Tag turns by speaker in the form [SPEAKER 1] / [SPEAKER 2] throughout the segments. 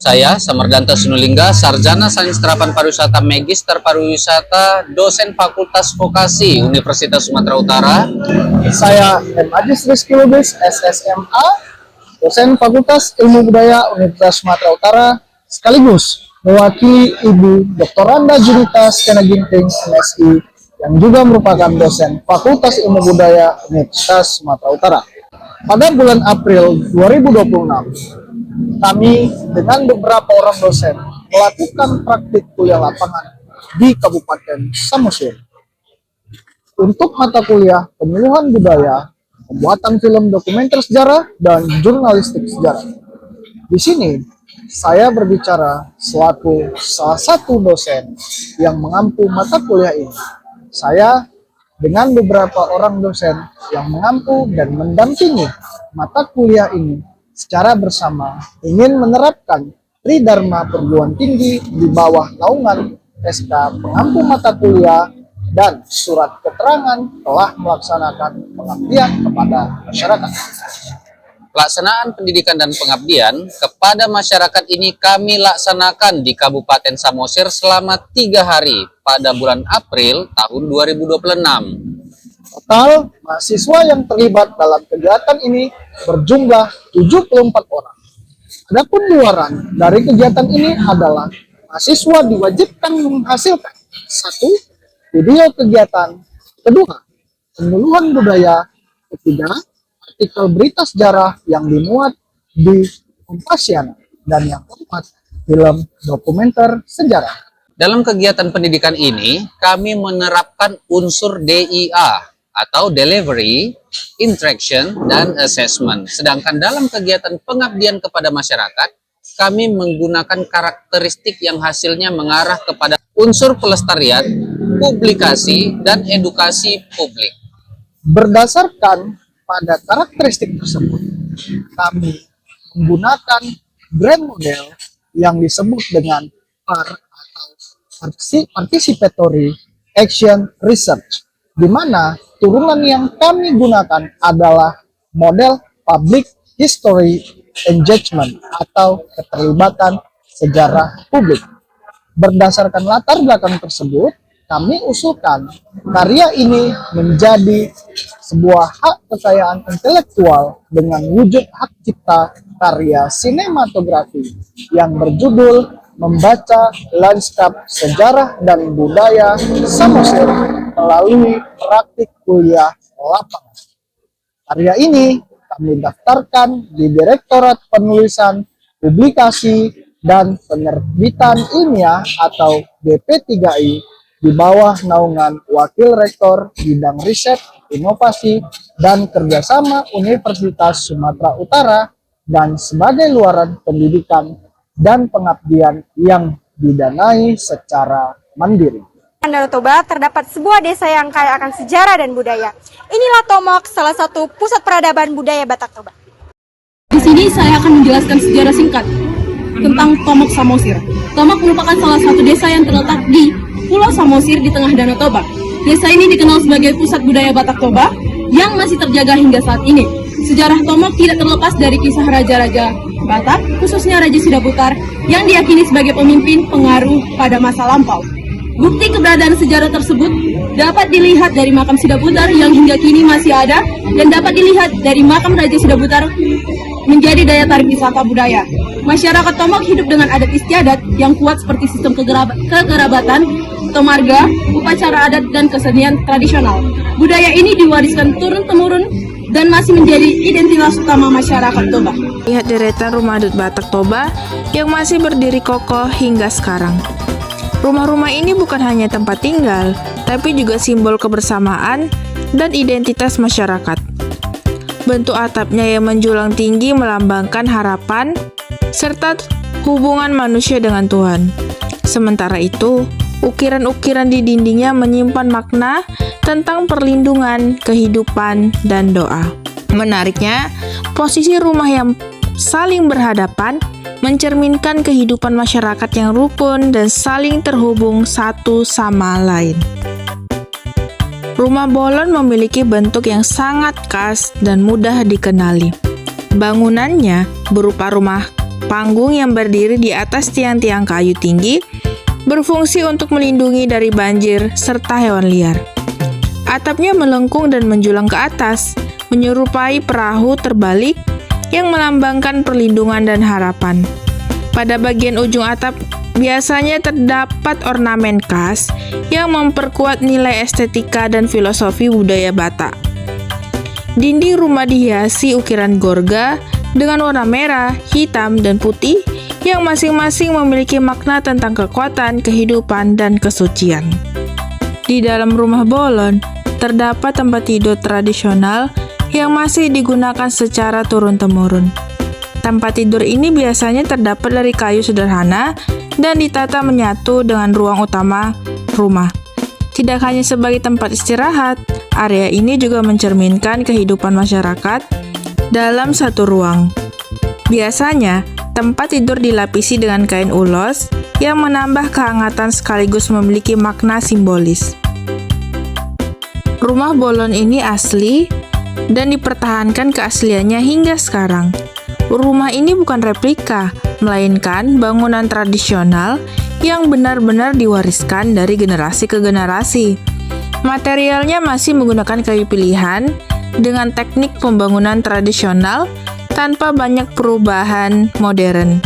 [SPEAKER 1] Saya, Samardanta Sunulingga, Sarjana Sains Terapan Pariwisata Magister Pariwisata, dosen Fakultas Vokasi Universitas Sumatera Utara.
[SPEAKER 2] Saya M. Ajis Rizky Lubis, SSMA, dosen Fakultas Ilmu Budaya Universitas Sumatera Utara, sekaligus mewakili Ibu Dr. Randa Junita Skena Ginting, MSI, yang juga merupakan dosen Fakultas Ilmu Budaya Universitas Sumatera Utara. Pada bulan April 2026, kami dengan beberapa orang dosen melakukan praktik kuliah lapangan di Kabupaten Samosir. Untuk mata kuliah penyuluhan budaya, pembuatan film dokumenter sejarah, dan jurnalistik sejarah. Di sini, saya berbicara selaku salah satu dosen yang mengampu mata kuliah ini. Saya dengan beberapa orang dosen yang mengampu dan mendampingi mata kuliah ini secara bersama ingin menerapkan Tridharma Perguruan Tinggi di bawah naungan SK Pengampu Mata Kuliah dan surat keterangan telah melaksanakan pengabdian kepada masyarakat.
[SPEAKER 1] Pelaksanaan pendidikan dan pengabdian kepada masyarakat ini kami laksanakan di Kabupaten Samosir selama 3 hari pada bulan April tahun 2026.
[SPEAKER 2] Total mahasiswa yang terlibat dalam kegiatan ini berjumlah 74 orang. Adapun luaran dari kegiatan ini adalah mahasiswa diwajibkan menghasilkan 1. Video kegiatan, 2. Penyuluhan budaya, 3. Artikel berita sejarah yang dimuat di Kompasiana, dan yang keempat, film dokumenter sejarah.
[SPEAKER 1] Dalam kegiatan pendidikan ini, kami menerapkan unsur DIA atau Delivery, Interaction, dan Assessment. Sedangkan dalam kegiatan pengabdian kepada masyarakat, kami menggunakan karakteristik yang hasilnya mengarah kepada unsur pelestarian, publikasi, dan edukasi publik.
[SPEAKER 2] Berdasarkan pada karakteristik tersebut, kami menggunakan brand model yang disebut dengan PAR atau Participatory Action Research, di mana turunan yang kami gunakan adalah model Public History Engagement atau keterlibatan sejarah publik. Berdasarkan latar belakang tersebut, kami usulkan karya ini menjadi sebuah hak kekayaan intelektual dengan wujud hak cipta karya sinematografi yang berjudul Membaca Lanskap Sejarah dan Budaya Samosir melalui praktik kuliah lapangan. Karya ini kami daftarkan di Direktorat Penulisan, Publikasi, dan Penerbitan Ilmiah atau BP3I di bawah naungan Wakil Rektor Bidang Riset, Inovasi, dan Kerjasama Universitas Sumatera Utara, dan sebagai luaran pendidikan dan pengabdian yang didanai secara mandiri.
[SPEAKER 3] Danau Toba terdapat sebuah desa yang kaya akan sejarah dan budaya. Inilah Tomok, salah satu pusat peradaban budaya Batak Toba.
[SPEAKER 4] Di sini saya akan menjelaskan sejarah singkat tentang Tomok Samosir. Tomok merupakan salah satu desa yang terletak di Pulau Samosir di tengah Danau Toba. Desa ini dikenal sebagai pusat budaya Batak Toba yang masih terjaga hingga saat ini. Sejarah Tomok tidak terlepas dari kisah raja-raja Batak, khususnya Raja Sidaputar, yang diyakini sebagai pemimpin pengaruh pada masa lampau. Bukti keberadaan sejarah tersebut dapat dilihat dari makam Sidaputar yang hingga kini masih ada, dan dapat dilihat dari makam Raja Sidaputar menjadi daya tarik wisata budaya. Masyarakat Tomok hidup dengan adat istiadat yang kuat seperti sistem kekerabatan atau marga, upacara adat, dan kesenian tradisional. Budaya ini diwariskan turun-temurun dan masih menjadi identitas utama masyarakat Toba.
[SPEAKER 5] Lihat deretan rumah adat Batak Toba yang masih berdiri kokoh hingga sekarang. Rumah-rumah ini bukan hanya tempat tinggal, tapi juga simbol kebersamaan dan identitas masyarakat. Bentuk atapnya yang menjulang tinggi melambangkan harapan serta hubungan manusia dengan Tuhan. Sementara itu, ukiran-ukiran di dindingnya menyimpan makna tentang perlindungan, kehidupan, dan doa. Menariknya, posisi rumah yang saling berhadapan mencerminkan kehidupan masyarakat yang rukun dan saling terhubung satu sama lain. Rumah Bolon memiliki bentuk yang sangat khas dan mudah dikenali. Bangunannya berupa rumah Panggung yang berdiri di atas tiang-tiang kayu tinggi berfungsi untuk melindungi dari banjir serta hewan liar. Atapnya melengkung dan menjulang ke atas, menyerupai perahu terbalik yang melambangkan perlindungan dan harapan. Pada bagian ujung atap biasanya terdapat ornamen khas yang memperkuat nilai estetika dan filosofi budaya Batak. Dinding rumah dihiasi ukiran gorga dengan warna merah, hitam, dan putih yang masing-masing memiliki makna tentang kekuatan, kehidupan, dan kesucian. Di dalam rumah bolon, terdapat tempat tidur tradisional yang masih digunakan secara turun-temurun. Tempat tidur ini biasanya terdapat dari kayu sederhana dan ditata menyatu dengan ruang utama rumah. Tidak hanya sebagai tempat istirahat, area ini juga mencerminkan kehidupan masyarakat dalam satu ruang. Biasanya, tempat tidur dilapisi dengan kain ulos yang menambah kehangatan sekaligus memiliki makna simbolis. Rumah bolon ini asli dan dipertahankan keasliannya hingga sekarang. Rumah ini bukan replika, melainkan bangunan tradisional yang benar-benar diwariskan dari generasi ke generasi. Materialnya masih menggunakan kayu pilihan dengan teknik pembangunan tradisional tanpa banyak perubahan modern.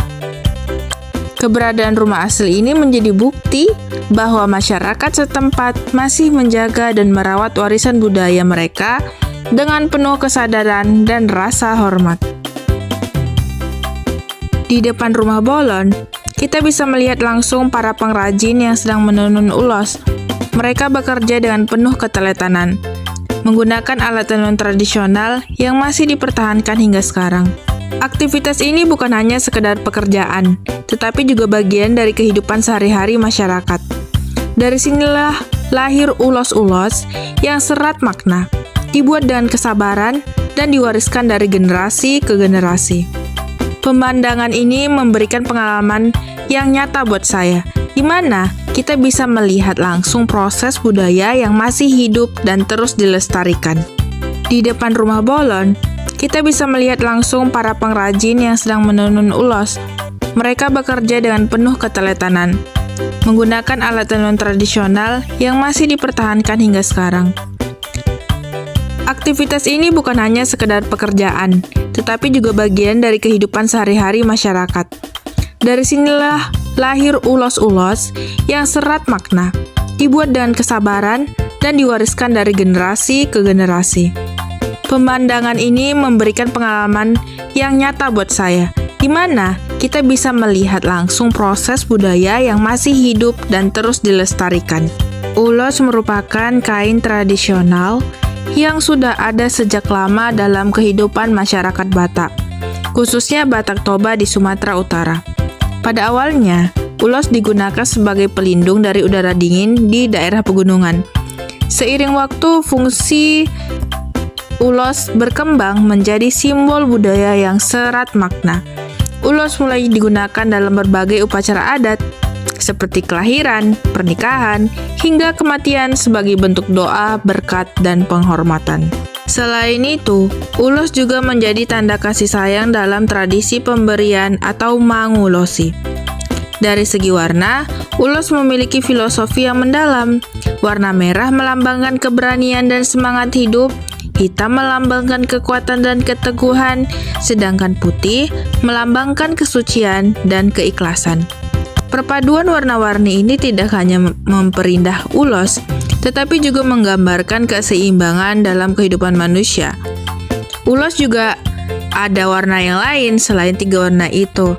[SPEAKER 5] Keberadaan rumah asli ini menjadi bukti bahwa masyarakat setempat masih menjaga dan merawat warisan budaya mereka dengan penuh kesadaran dan rasa hormat. Di depan rumah bolon, kita bisa melihat langsung para pengrajin yang sedang menenun ulos. Mereka bekerja dengan penuh keteletanan, menggunakan alat tenun tradisional yang masih dipertahankan hingga sekarang. Aktivitas ini bukan hanya sekedar pekerjaan, tetapi juga bagian dari kehidupan sehari-hari masyarakat. Dari sinilah lahir ulos-ulos yang serat makna, dibuat dengan kesabaran dan diwariskan dari generasi ke generasi. Pemandangan ini memberikan pengalaman yang nyata buat saya, di mana kita bisa melihat langsung proses budaya yang masih hidup dan terus dilestarikan. Di depan rumah bolon, kita bisa melihat langsung para pengrajin yang sedang menenun ulos. Mereka bekerja dengan penuh keteletanan, menggunakan alat tenun tradisional yang masih dipertahankan hingga sekarang. Aktivitas ini bukan hanya sekedar pekerjaan, tetapi juga bagian dari kehidupan sehari-hari masyarakat. Dari sinilah lahir ulos-ulos yang serat makna, dibuat dengan kesabaran dan diwariskan dari generasi ke generasi. Pemandangan ini memberikan pengalaman yang nyata buat saya, di mana kita bisa melihat langsung proses budaya yang masih hidup dan terus dilestarikan. Ulos merupakan kain tradisional yang sudah ada sejak lama dalam kehidupan masyarakat Batak, khususnya Batak Toba di Sumatera Utara. Pada awalnya, ulos digunakan sebagai pelindung dari udara dingin di daerah pegunungan. Seiring waktu, fungsi ulos berkembang menjadi simbol budaya yang serat makna. Ulos mulai digunakan dalam berbagai upacara adat, seperti kelahiran, pernikahan, hingga kematian sebagai bentuk doa, berkat, dan penghormatan. Selain itu, ulos juga menjadi tanda kasih sayang dalam tradisi pemberian atau mangulosi. Dari segi warna, ulos memiliki filosofi yang mendalam. Warna merah melambangkan keberanian dan semangat hidup, hitam melambangkan kekuatan dan keteguhan, sedangkan putih melambangkan kesucian dan keikhlasan. Perpaduan warna-warni ini tidak hanya memperindah ulos, tetapi juga menggambarkan keseimbangan dalam kehidupan manusia. Ulos juga ada warna yang lain selain tiga warna itu.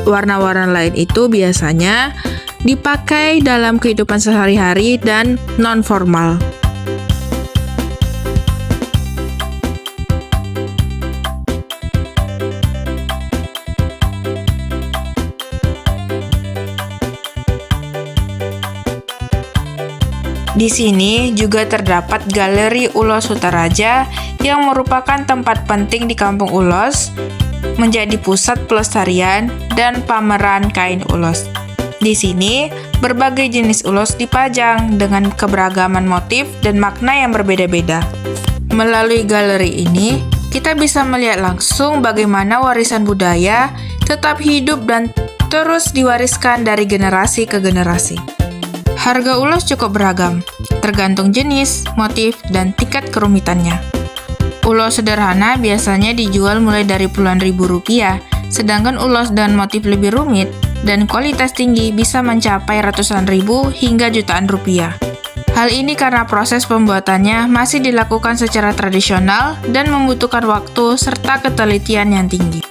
[SPEAKER 5] Warna-warna lain itu biasanya dipakai dalam kehidupan sehari-hari dan non-formal. Di sini juga terdapat Galeri Ulos Sutaraja yang merupakan tempat penting di Kampung Ulos, menjadi pusat pelestarian dan pameran kain ulos. Di sini, berbagai jenis ulos dipajang dengan keberagaman motif dan makna yang berbeda-beda. Melalui galeri ini, kita bisa melihat langsung bagaimana warisan budaya tetap hidup dan terus diwariskan dari generasi ke generasi. Harga ulos cukup beragam, tergantung jenis, motif, dan tingkat kerumitannya. Ulos sederhana biasanya dijual mulai dari puluhan ribu rupiah, sedangkan ulos dan motif lebih rumit dan kualitas tinggi bisa mencapai ratusan ribu hingga jutaan rupiah. Hal ini karena proses pembuatannya masih dilakukan secara tradisional dan membutuhkan waktu serta ketelitian yang tinggi.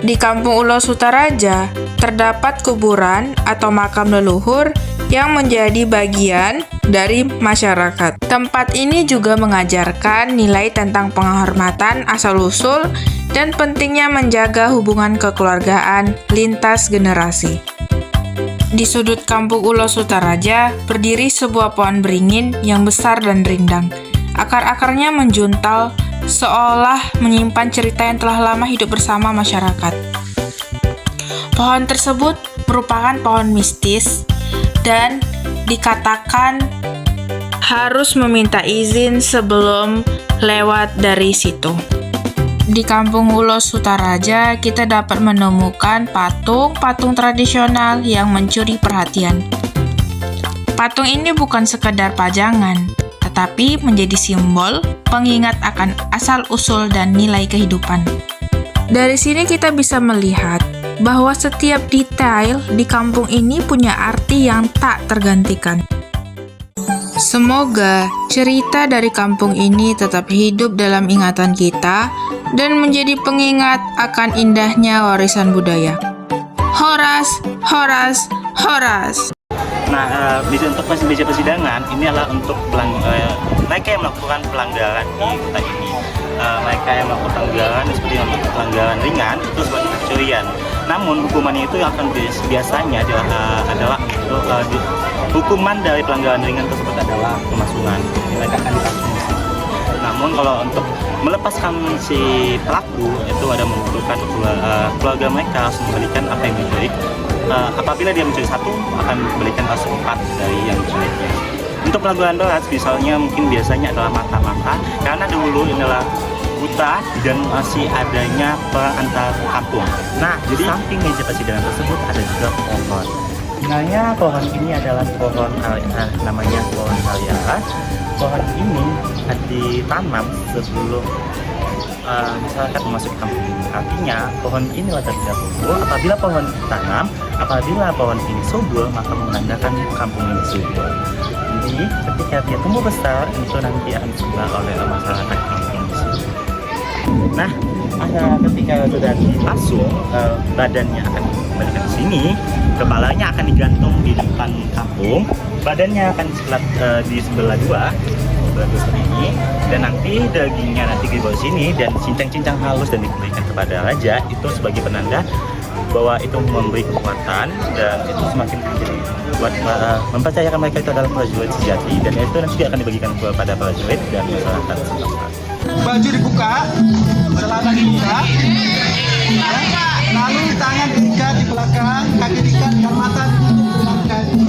[SPEAKER 5] Di Kampung Ulos Sutaraja, terdapat kuburan atau makam leluhur yang menjadi bagian dari masyarakat. Tempat ini juga mengajarkan nilai tentang penghormatan asal-usul dan pentingnya menjaga hubungan kekeluargaan lintas generasi. Di sudut Kampung Ulos Sutaraja berdiri sebuah pohon beringin yang besar dan rindang. Akar-akarnya menjuntal seolah menyimpan cerita yang telah lama hidup bersama masyarakat. Pohon tersebut merupakan pohon mistis dan dikatakan harus meminta izin sebelum lewat dari situ. Di Kampung Ulos Sutaraja, kita dapat menemukan patung-patung tradisional yang mencuri perhatian. Patung ini bukan sekedar pajangan, tetapi menjadi simbol pengingat akan asal-usul dan nilai kehidupan. Dari sini kita bisa melihat bahwa setiap detail di kampung ini punya arti yang tak tergantikan. Semoga cerita dari kampung ini tetap hidup dalam ingatan kita dan menjadi pengingat akan indahnya warisan budaya. Horas, horas, horas!
[SPEAKER 6] Nah, untuk meja persidangan ini adalah untuk mereka yang melakukan pelanggaran di kota ini. Mereka yang melakukan pelanggaran seperti melakukan pelanggaran ringan itu seperti pencurian. Namun hukumannya itu yang akan biasanya adalah hukuman dari pelanggaran ringan tersebut adalah pemasungan. Mereka akan dipasung. Namun kalau untuk melepaskan si pelaku itu ada membutuhkan keluarga mereka harus memberikan apa yang dicuri. Apabila dia mencuri satu, akan memberikan seperempat dari yang dicurinya. Untuk pelanggaran berat, misalnya mungkin biasanya adalah mata-mata, karena dulu inilah buta dan masih adanya antar kampung. Nah, jadi samping meja persidangan tersebut ada juga pohon. Sebenarnya pohon ini adalah pohon namanya pohon aliara. Pohon ini ditanam sebelum masyarakat memasuki kampung ini. Artinya pohon ini terlebih dahulu. Apabila pohon ditanam, apabila pohon ini subur, maka menandakan kampung ini subur. Jadi ketika dia tumbuh besar, itu nanti akan disebar oleh masyarakat kampung di sini. Nah, ketika sudah dipasung, badannya akan dikembalikan ke sini, kepalanya akan digantung di depan kampung, badannya akan diselat di sebelah dua ini, dan nanti dagingnya nanti dibawa sini dan cincang-cincang halus dan diberikan kepada raja, itu sebagai penanda bahwa itu memberi kekuatan dan itu semakin menjadi buat mempercayakan mereka itu adalah prajurit sejati, dan itu nanti akan dibagikan kepada prajurit dan masyarakat setempat.
[SPEAKER 7] Baju dibuka, celana dibuka, lalu tangan diikat di belakang, kaki diikat dan mata ditutup dengan kain.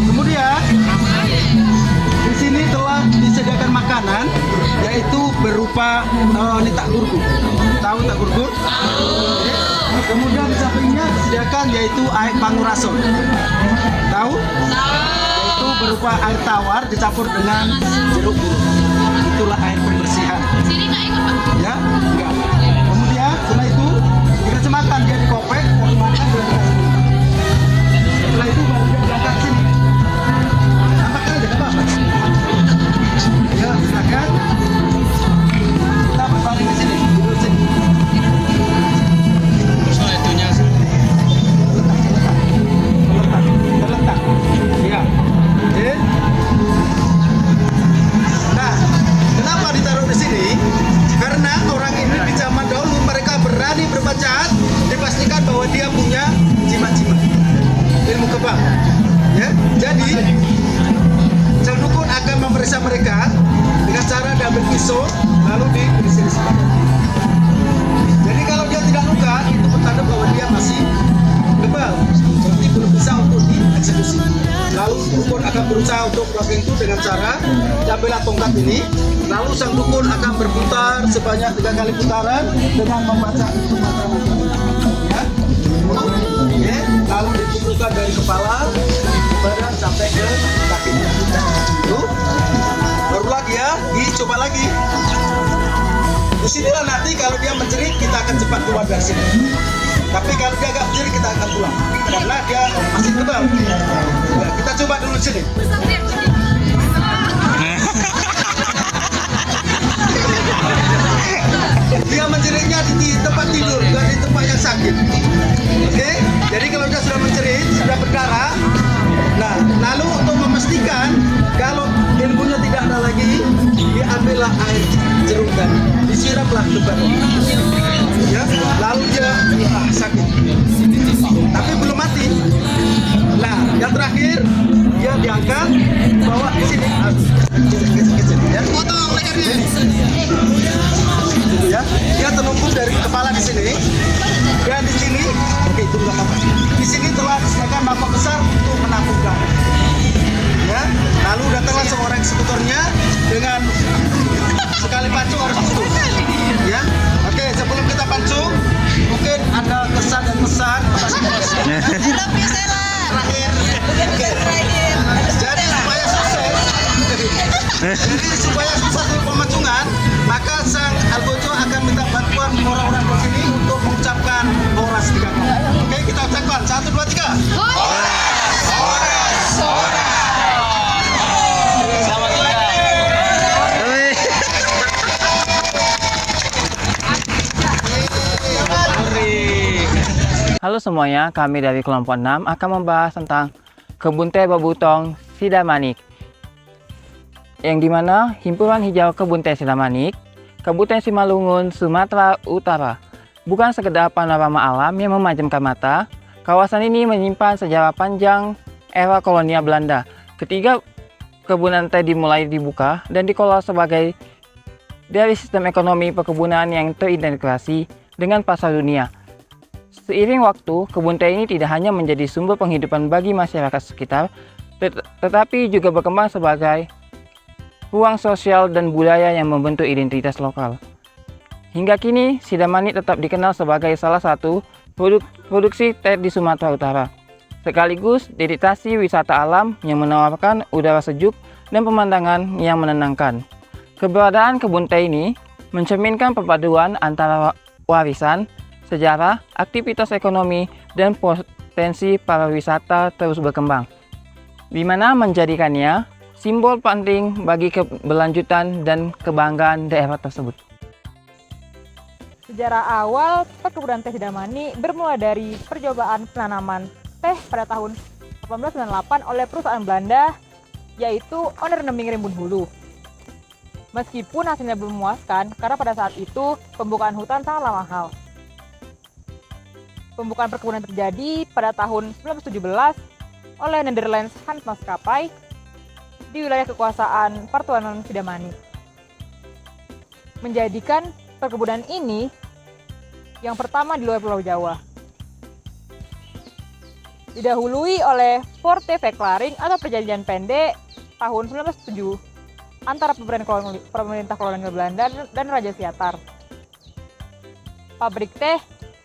[SPEAKER 7] Kemudian di sini telah disediakan makanan, yaitu berupa ini tak gurgur. Tahu tak gurgur? Kemudian di sampingnya disediakan yaitu air pangurason. Tahu? Yaitu berupa air tawar dicampur dengan jeruk purut. Itulah air pembersihan. Ya? Enggak. Kemudian setelah itu dikasih makan, dia dikopek, dikasih makan, dia dikasih minum. Setelah itu baru dia berangkat sini. Nampaknya aja, nggak apa-apa. Ya, silakan. Kita berbaring di sini, duduk sini. Terletak. Ya. Oke. Nah, kenapa ditaruh di sini? Karena orang ini di zaman dahulu mereka berani berbuat jahat, dipastikan bahwa dia punya jimat-jimat ilmu kebal. Ya, jadi Jalnukun akan memeriksa mereka dengan cara diambil pisau lalu diiris-iris. Jadi kalau dia tidak luka, itu pertanda bahwa dia masih kebal, berarti belum bisa untuk dieksekusi. Lalu dukun akan berusaha untuk melakukan itu dengan cara diambil tongkat ini, lalu sang dukun akan berputar sebanyak 3 kali putaran dengan membaca itu mantra-mantra. Ya. Oke, lalu dikumpulkan dari kepala, badan sampai ke kaki. Tuh. Baru lagi ya, dicoba lagi. Disinilah nanti kalau dia menjerit kita akan cepat keluar dari sini. Tapi kalau dia agak menjerit kita akan pulang karena dia masih kebal. Nah, kita coba dulu di sini. Dia menjeritnya di tempat tidur, bukan di tempat yang sakit. Oke, jadi kalau dia sudah menjerit, sudah berdarah. Nah, lalu untuk memastikan kalau ilmunya tidak ada lagi, diambillah air jeruk tadi, disiramlah ke badan. Ya, lalu dia sakit, tapi belum mati. Nah, yang terakhir dia diangkat, bawa di sini, kecil, ya. Potong lehernya. Ya, dia terlumpur dari kepala di sini, dan di sini, oke itu nggak apa-apa. Di sini telah disediakan mangkok besar untuk menampung darah. Ya, lalu datanglah seorang eksekutornya dengan sekali pancung harus putus. Ya, oke sebelum kita pancung, mungkin ada kesan dan pesan masing-masing. Terakhir. Jadi supaya sukses pemancungan, maka sang Algojo akan minta bantuan orang-orang di sini untuk mengucapkan horas 3 kali. Oke, kita ucapkan 1, 2, 3.
[SPEAKER 8] Halo semuanya, kami dari kelompok 6 akan membahas tentang kebun teh Babutong Sidamanik, yang dimana himpunan hijau kebun teh Sidamanik, Kabupaten Simalungun, Sumatera Utara, bukan sekedar panorama alam yang memajamkan mata. Kawasan ini menyimpan sejarah panjang era kolonial Belanda. Ketika kebunan teh dimulai dibuka dan dikelola sebagai dari sistem ekonomi perkebunan yang terintegrasi dengan pasar dunia. Seiring waktu, kebun teh ini tidak hanya menjadi sumber penghidupan bagi masyarakat sekitar, tetapi juga berkembang sebagai ruang sosial dan budaya yang membentuk identitas lokal. Hingga kini, Sidamanik tetap dikenal sebagai salah satu produksi teh di Sumatera Utara, sekaligus destinasi wisata alam yang menawarkan udara sejuk dan pemandangan yang menenangkan. Keberadaan kebun teh ini mencerminkan perpaduan antara warisan, sejarah, aktivitas ekonomi, dan potensi pariwisata terus berkembang, di mana menjadikannya simbol penting bagi keberlanjutan dan kebanggaan daerah tersebut.
[SPEAKER 3] Sejarah awal perkebunan teh Sidamanik bermula dari percobaan penanaman teh pada tahun 1898 oleh perusahaan Belanda, yaitu Onderneming Rimbun Hulu. Meskipun hasilnya belum memuaskan, karena pada saat itu pembukaan hutan sangatlah mahal. Pembukaan perkebunan terjadi pada tahun 1917 oleh Netherlands Hans Maskapai di wilayah kekuasaan Partuanan Sidamanik, menjadikan perkebunan ini yang pertama di luar Pulau Jawa. Didahului oleh Forte Verklaring atau perjanjian pendek tahun 1907 antara pemerintah kolonial Belanda dan Raja Siantar. Pabrik teh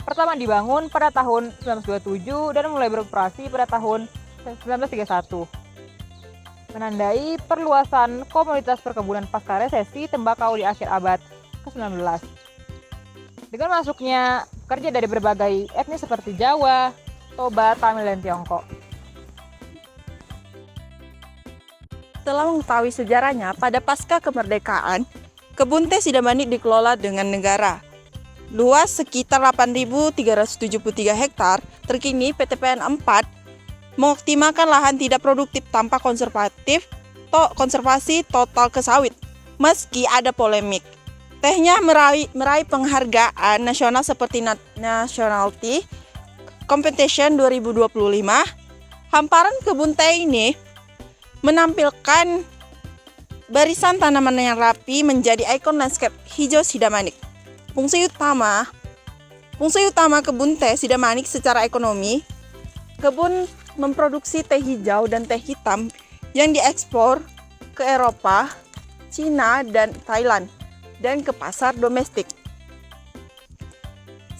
[SPEAKER 3] pertama dibangun pada tahun 1927 dan mulai beroperasi pada tahun 1931. Menandai perluasan komoditas perkebunan pasca resesi tembakau di akhir abad ke-19. Dengan masuknya pekerja dari berbagai etnis seperti Jawa, Toba, Tamil, dan Tiongkok.
[SPEAKER 9] Setelah mengetahui sejarahnya, pada pasca kemerdekaan, kebun teh Sidamanik dikelola dengan negara. Luas sekitar 8.373 hektar, terkini PTPN 4 mengoptimalkan lahan tidak produktif tanpa konservasi total ke sawit. Meski ada polemik, tehnya meraih penghargaan nasional seperti Nationality Competition 2025. Hamparan kebun teh ini menampilkan Barisan tanaman yang rapi menjadi ikon landscape hijau Sidamanik. Fungsi utama kebun teh Sidamanik secara ekonomi, kebun memproduksi teh hijau dan teh hitam yang diekspor ke Eropa, Cina, dan Thailand, dan ke pasar domestik.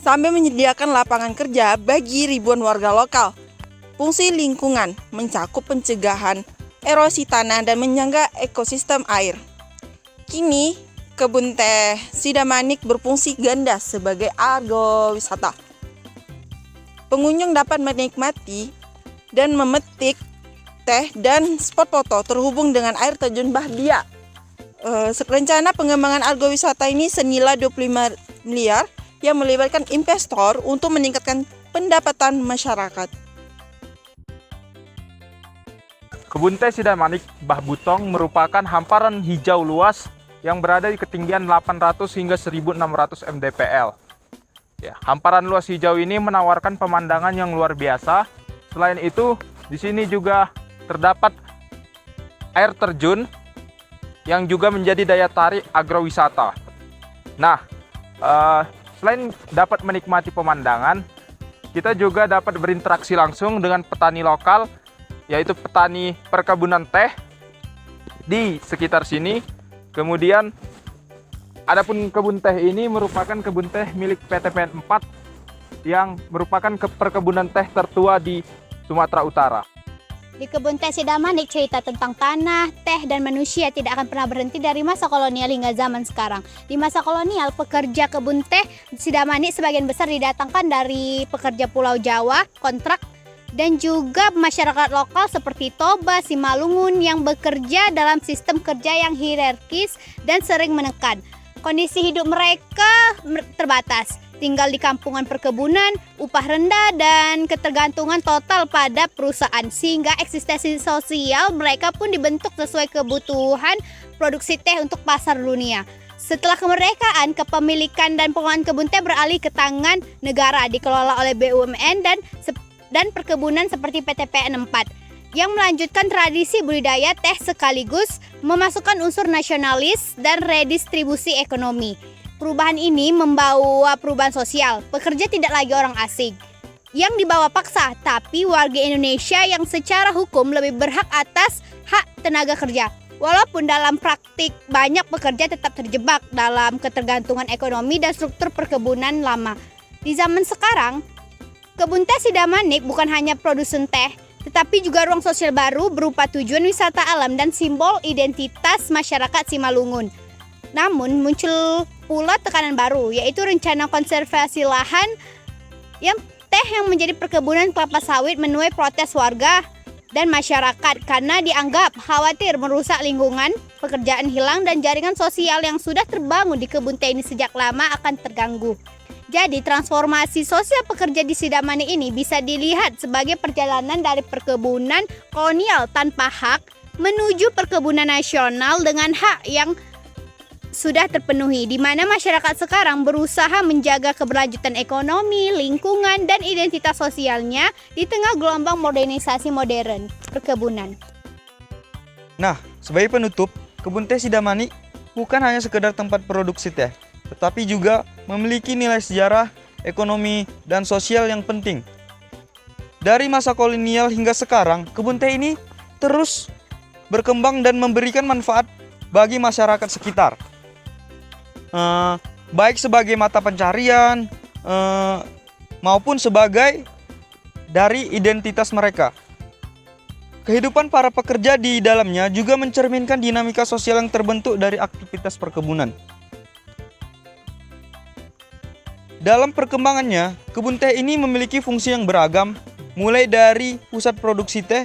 [SPEAKER 9] Sambil menyediakan lapangan kerja bagi ribuan warga lokal. Fungsi lingkungan mencakup pencegahan erosi tanah dan menjaga ekosistem air. Kini, kebun teh Sidamanik berfungsi ganda sebagai agrowisata. Pengunjung dapat menikmati dan memetik teh dan spot foto terhubung dengan air terjun Bahdia. Rencana pengembangan agrowisata ini senilai 25 miliar yang melibatkan investor untuk meningkatkan pendapatan masyarakat.
[SPEAKER 10] Kebun teh Sidamanik Bah Butong merupakan hamparan hijau luas yang berada di ketinggian 800 hingga 1600 mdpl. Ya, hamparan luas hijau ini menawarkan pemandangan yang luar biasa. Selain itu, di sini juga terdapat air terjun yang juga menjadi daya tarik agrowisata. Nah, selain dapat menikmati pemandangan, kita juga dapat berinteraksi langsung dengan petani lokal, yaitu petani perkebunan teh di sekitar sini. Kemudian, adapun kebun teh ini merupakan kebun teh milik PT PN 4 yang merupakan perkebunan teh tertua di Sumatera Utara.
[SPEAKER 11] Di kebun teh Sidamanik cerita tentang tanah, teh, dan manusia tidak akan pernah berhenti dari masa kolonial hingga zaman sekarang. Di masa kolonial, pekerja kebun teh Sidamanik sebagian besar didatangkan dari pekerja Pulau Jawa, kontrak, dan juga masyarakat lokal seperti Toba, Simalungun yang bekerja dalam sistem kerja yang hierarkis dan sering menekan. Kondisi hidup mereka terbatas, tinggal di kampungan perkebunan, upah rendah, dan ketergantungan total pada perusahaan, sehingga eksistensi sosial mereka pun dibentuk sesuai kebutuhan produksi teh untuk pasar dunia. Setelah kemerdekaan, kepemilikan dan pengelolaan kebun teh beralih ke tangan negara, dikelola oleh BUMN dan perkebunan seperti PT PN 4 yang melanjutkan tradisi budidaya teh sekaligus memasukkan unsur nasionalis dan redistribusi ekonomi. Perubahan ini membawa perubahan sosial. Pekerja tidak lagi orang asing yang dibawa paksa, tapi warga Indonesia yang secara hukum lebih berhak atas hak tenaga kerja. Walaupun dalam praktik banyak pekerja tetap terjebak dalam ketergantungan ekonomi dan struktur perkebunan lama. Di zaman sekarang, kebun teh Sidamanik bukan hanya produsen teh, tetapi juga ruang sosial baru berupa tujuan wisata alam dan simbol identitas masyarakat Simalungun. Namun muncul pula tekanan baru, yaitu rencana konservasi lahan yang menjadi perkebunan kelapa sawit menuai protes warga dan masyarakat karena dianggap khawatir merusak lingkungan, pekerjaan hilang, dan jaringan sosial yang sudah terbangun di kebun teh ini sejak lama akan terganggu. Jadi transformasi sosial pekerja di Sidamanik ini bisa dilihat sebagai perjalanan dari perkebunan kolonial tanpa hak menuju perkebunan nasional dengan hak yang sudah terpenuhi, di mana masyarakat sekarang berusaha menjaga keberlanjutan ekonomi, lingkungan, dan identitas sosialnya di tengah gelombang modernisasi modern perkebunan.
[SPEAKER 12] Nah, sebagai penutup, kebun teh Sidamanik bukan hanya sekedar tempat produksi teh, tetapi juga memiliki nilai sejarah, ekonomi, dan sosial yang penting. Dari masa kolonial hingga sekarang, kebun teh ini terus berkembang dan memberikan manfaat bagi masyarakat sekitar. Baik sebagai mata pencarian maupun sebagai dari identitas mereka. Kehidupan para pekerja di dalamnya juga mencerminkan dinamika sosial yang terbentuk dari aktivitas perkebunan. Dalam perkembangannya, kebun teh ini memiliki fungsi yang beragam, mulai dari pusat produksi teh,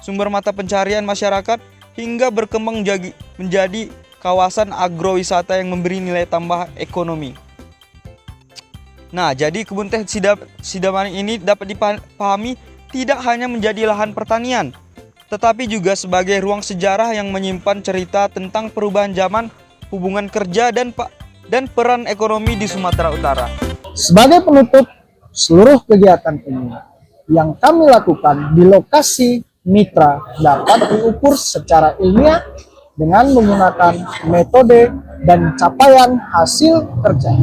[SPEAKER 12] sumber mata pencarian masyarakat, hingga berkembang menjadi kawasan agrowisata yang memberi nilai tambah ekonomi. Nah, jadi kebun teh Sidamanik ini dapat dipahami tidak hanya menjadi lahan pertanian, tetapi juga sebagai ruang sejarah yang menyimpan cerita tentang perubahan zaman, hubungan kerja, dan peran ekonomi di Sumatera Utara.
[SPEAKER 2] Sebagai penutup, seluruh kegiatan ini yang kami lakukan di lokasi mitra dapat diukur secara ilmiah dengan menggunakan metode dan capaian hasil kerja.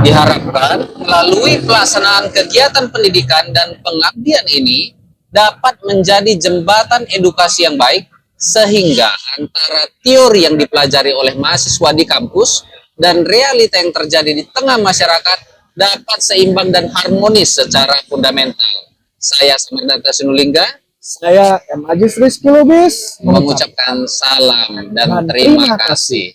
[SPEAKER 1] Diharapkan melalui pelaksanaan kegiatan pendidikan dan pengabdian ini dapat menjadi jembatan edukasi yang baik sehingga antara teori yang dipelajari oleh mahasiswa di kampus dan realita yang terjadi di tengah masyarakat dapat seimbang dan harmonis secara fundamental. Saya Samardata Sinulingga,
[SPEAKER 2] Saya M. Ajis Rizky Lubis
[SPEAKER 1] mengucapkan salam dan terima kasih.